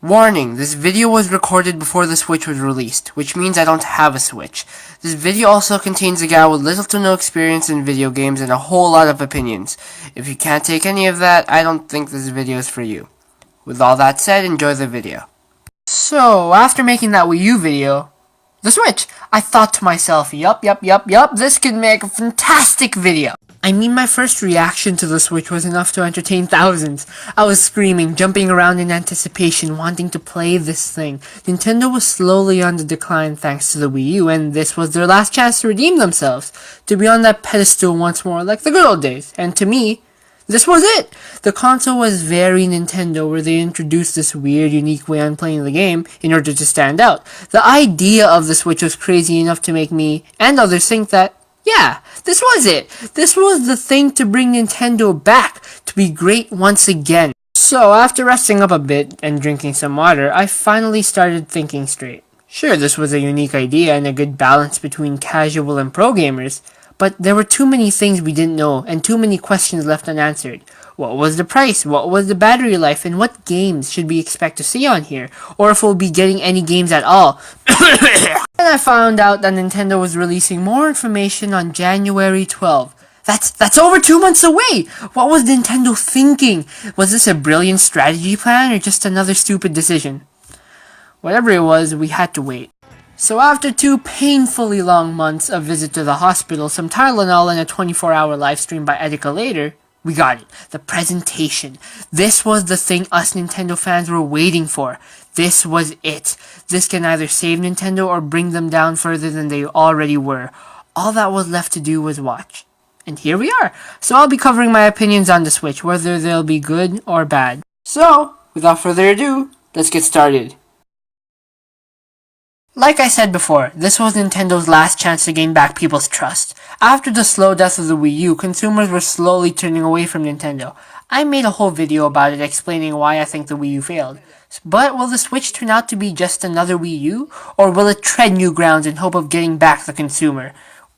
Warning, this video was recorded before the Switch was released, which means I don't have a Switch. This video also contains a guy with little to no experience in video games and a whole lot of opinions. If you can't take any of that, I don't think this video is for you. With all that said, enjoy the video. So, after making that Wii U video, the Switch, I thought to myself, yup, this could make a fantastic video. I mean, my first reaction to the Switch was enough to entertain thousands. I was screaming, jumping around in anticipation, wanting to play this thing. Nintendo was slowly on the decline thanks to the Wii U, and this was their last chance to redeem themselves, to be on that pedestal once more like the good old days. And to me, this was it! The console was very Nintendo, where they introduced this weird, unique way on playing the game in order to stand out. The idea of the Switch was crazy enough to make me, and others, think that, yeah, this was it. This was the thing to bring Nintendo back, to be great once again. So, after resting up a bit and drinking some water, I finally started thinking straight. Sure, this was a unique idea and a good balance between casual and pro gamers, but there were too many things we didn't know and too many questions left unanswered. What was the price? What was the battery life? And what games should we expect to see on here? Or if we'll be getting any games at all. And I found out that Nintendo was releasing more information on January 12th. That's over 2 months away! What was Nintendo thinking? Was this a brilliant strategy plan or just another stupid decision? Whatever it was, we had to wait. So after 2 painfully long months of visit to the hospital, some Tylenol, and a 24-hour live stream by Etika later, we got it. The presentation. This was the thing us Nintendo fans were waiting for. This was it. This can either save Nintendo or bring them down further than they already were. All that was left to do was watch. And here we are. So I'll be covering my opinions on the Switch, whether they'll be good or bad. So, without further ado, let's get started. Like I said before, this was Nintendo's last chance to gain back people's trust. After the slow death of the Wii U, consumers were slowly turning away from Nintendo. I made a whole video about it explaining why I think the Wii U failed. But will the Switch turn out to be just another Wii U? Or will it tread new grounds in hope of getting back the consumer?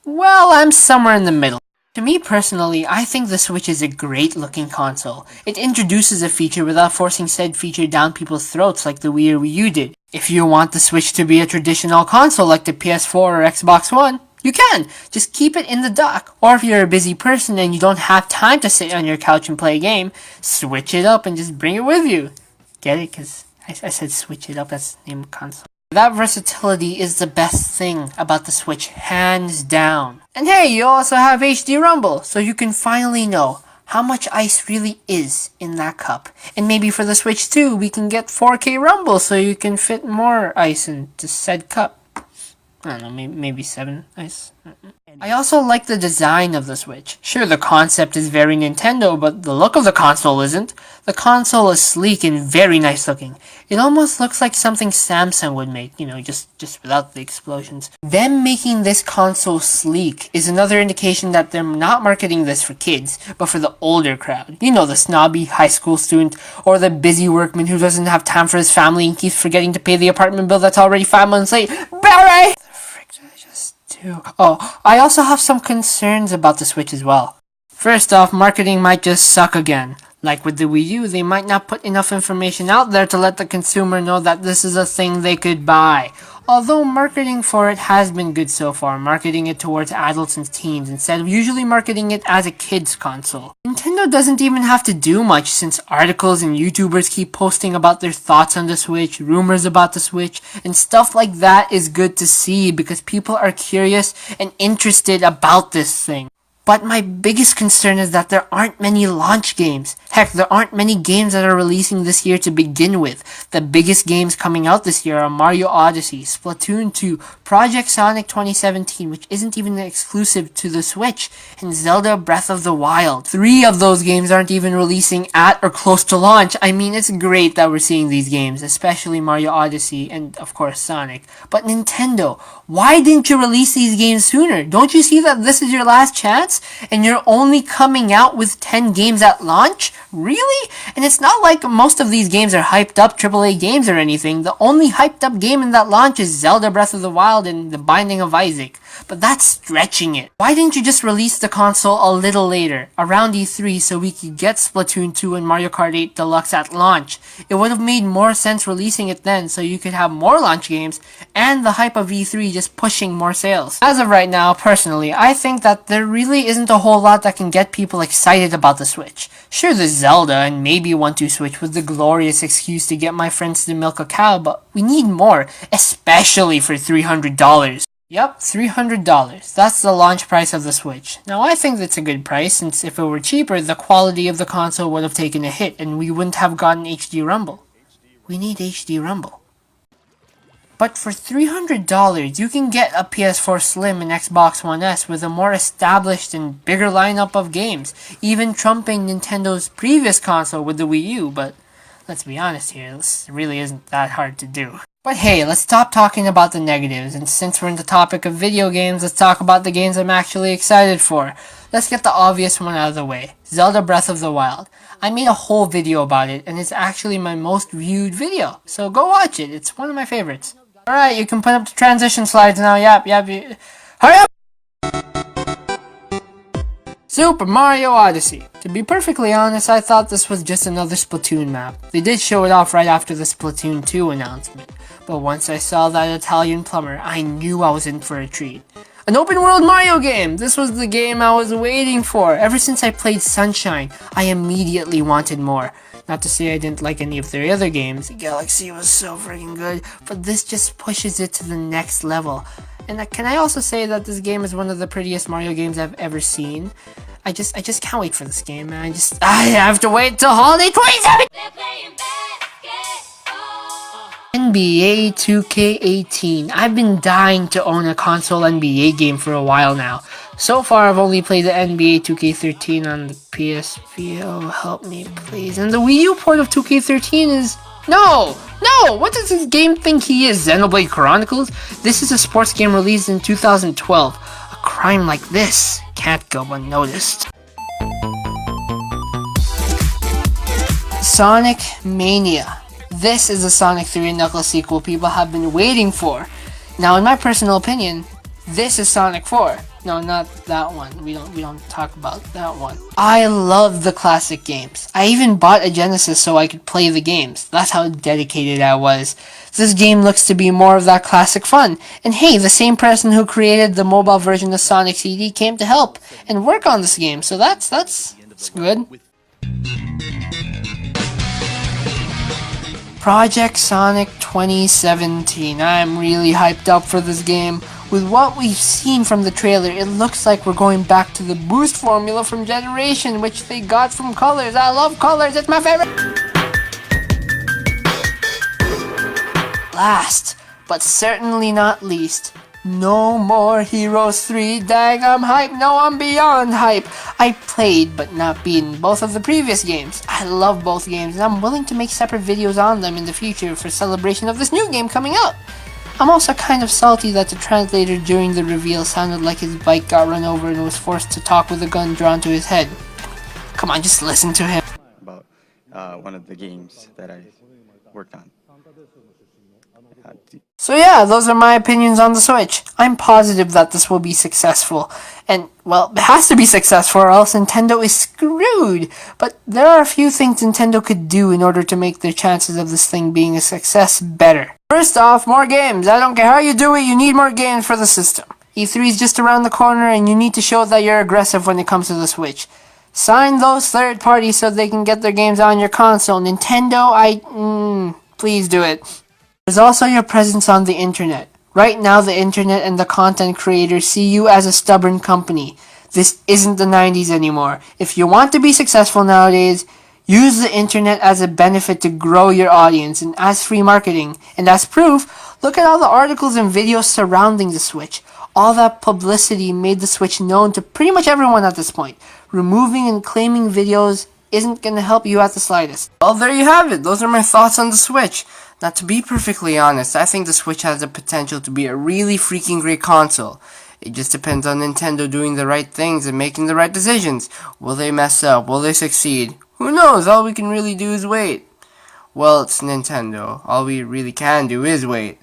Well, I'm somewhere in the middle. To me personally, I think the Switch is a great looking console. It introduces a feature without forcing said feature down people's throats like the Wii or Wii U did. If you want the Switch to be a traditional console like the PS4 or Xbox One, you can. Just keep it in the dock. Or if you're a busy person and you don't have time to sit on your couch and play a game, switch it up and just bring it with you. Get it? Because I said switch it up, that's the name of the console. That versatility is the best thing about the Switch, hands down. And hey, you also have HD Rumble, so you can finally know how much ice really is in that cup. And maybe for the Switch too, we can get 4K Rumble so you can fit more ice into said cup. I don't know, maybe 7 ice. I also like the design of the Switch. Sure, the concept is very Nintendo, but the look of the console isn't. The console is sleek and very nice looking. It almost looks like something Samsung would make, just without the explosions. Them making this console sleek is another indication that they're not marketing this for kids, but for the older crowd. You know, the snobby high school student, or the busy workman who doesn't have time for his family and keeps forgetting to pay the apartment bill that's already 5 months late. Barry! Oh, I also have some concerns about the Switch as well. First off, marketing might just suck again. Like with the Wii U, they might not put enough information out there to let the consumer know that this is a thing they could buy. Although marketing for it has been good so far, marketing it towards adults and teens instead of usually marketing it as a kid's console. Nintendo doesn't even have to do much since articles and YouTubers keep posting about their thoughts on the Switch, rumors about the Switch, and stuff like that is good to see because people are curious and interested about this thing. But my biggest concern is that there aren't many launch games. Heck, there aren't many games that are releasing this year to begin with. The biggest games coming out this year are Mario Odyssey, Splatoon 2, Project Sonic 2017, which isn't even exclusive to the Switch, and Zelda Breath of the Wild. 3 of those games aren't even releasing at or close to launch. I mean, it's great that we're seeing these games, especially Mario Odyssey and, of course, Sonic. But Nintendo, why didn't you release these games sooner? Don't you see that this is your last chance? games? And you're only coming out with 10 games at launch? Really? And it's not like most of these games are hyped up AAA games or anything. The only hyped up game in that launch is Zelda Breath of the Wild and The Binding of Isaac. But that's stretching it. Why didn't you just release the console a little later, around E3, so we could get Splatoon 2 and Mario Kart 8 Deluxe at launch? It would have made more sense releasing it then, so you could have more launch games and the hype of E3 just pushing more sales. As of right now, personally, I think that there really isn't a whole lot that can get people excited about the Switch. Sure, there's Zelda and maybe 1-2-Switch was the glorious excuse to get my friends to milk a cow, but we need more, especially for $300. Yep, $300. That's the launch price of the Switch. Now I think that's a good price, since if it were cheaper, the quality of the console would have taken a hit and we wouldn't have gotten HD Rumble. We need HD Rumble. But for $300, you can get a PS4 Slim and Xbox One S with a more established and bigger lineup of games, even trumping Nintendo's previous console with the Wii U, but let's be honest here, this really isn't that hard to do. But hey, let's stop talking about the negatives, and since we're in the topic of video games, let's talk about the games I'm actually excited for. Let's get the obvious one out of the way, Zelda Breath of the Wild. I made a whole video about it, and it's actually my most viewed video, so go watch it, it's one of my favorites. Alright, you can put up the transition slides now, yep, hurry up! Super Mario Odyssey. To be perfectly honest, I thought this was just another Splatoon map. They did show it off right after the Splatoon 2 announcement, but once I saw that Italian plumber, I knew I was in for a treat. An open world Mario game! This was the game I was waiting for. Ever since I played Sunshine, I immediately wanted more. Not to say I didn't like any of their other games, Galaxy was so freaking good, but this just pushes it to the next level. And can I also say that this game is one of the prettiest Mario games I've ever seen? I just can't wait for this game, man. I have to wait till holiday 27! NBA 2K18. I've been dying to own a console NBA game for a while now. So far, I've only played the NBA 2K13 on the PSP. Oh, help me, please. And the Wii U port of 2K13 is... No! What does this game think he is, Xenoblade Chronicles? This is a sports game released in 2012. A crime like this can't go unnoticed. Sonic Mania. This is the Sonic 3 and Knuckles sequel people have been waiting for. Now, in my personal opinion, this is Sonic 4. No, not that one. We don't talk about that one. I love the classic games. I even bought a Genesis so I could play the games. That's how dedicated I was. This game looks to be more of that classic fun. And hey, the same person who created the mobile version of Sonic CD came to help and work on this game. So that's good. Project Sonic 2017. I'm really hyped up for this game. With what we've seen from the trailer, it looks like we're going back to the boost formula from Generation, which they got from Colors. I love Colors, it's my favorite! Last, but certainly not least, No More Heroes 3. Dang, I'm hyped. No, I'm beyond hype. I played, but not beaten, both of the previous games. I love both games, and I'm willing to make separate videos on them in the future for celebration of this new game coming out. I'm also kind of salty that the translator during the reveal sounded like his bike got run over and was forced to talk with a gun drawn to his head. Come on, just listen to him. About one of the games that I worked on. So yeah, those are my opinions on the Switch. I'm positive that this will be successful. And, well, it has to be successful or else Nintendo is screwed. But there are a few things Nintendo could do in order to make their chances of this thing being a success better. First off, more games. I don't care how you do it, you need more games for the system. E3 is just around the corner and you need to show that you're aggressive when it comes to the Switch. Sign those third parties so they can get their games on your console. Nintendo, please do it. There's also your presence on the internet. Right now, the internet and the content creators see you as a stubborn company. This isn't the 90s anymore. If you want to be successful nowadays, use the internet as a benefit to grow your audience and as free marketing. And as proof, look at all the articles and videos surrounding the Switch. All that publicity made the Switch known to pretty much everyone at this point. Removing and claiming videos isn't going to help you at the slightest. Well, there you have it. Those are my thoughts on the Switch. Now, to be perfectly honest, I think the Switch has the potential to be a really freaking great console. It just depends on Nintendo doing the right things and making the right decisions. Will they mess up? Will they succeed? Who knows? All we can really do is wait. Well, it's Nintendo. All we really can do is wait.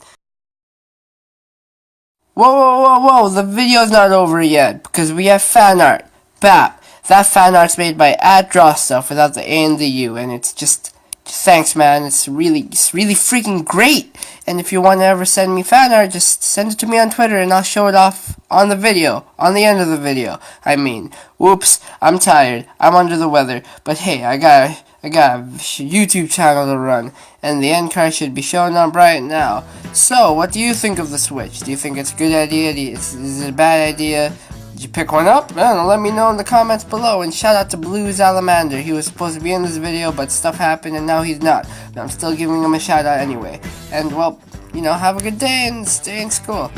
Whoa, whoa, whoa, whoa, the video's not over yet, because we have fan art. Bap. That fan art's made by @DrawStuff without the A and the U, and it's just thanks, man. It's really freaking great. And if you want to ever send me fan art, just send it to me on Twitter, and I'll show it off on the video, on the end of the video. I mean, whoops, I'm tired. I'm under the weather, but hey, I got a YouTube channel to run, and the end card should be showing up right now. So, what do you think of the Switch? Do you think it's a good idea? Is it a bad idea? Did you pick one up? I don't know, let me know in the comments below. And shout out to Blue Salamander. He was supposed to be in this video, but stuff happened and now he's not. But I'm still giving him a shout out anyway. And well, have a good day and stay in school.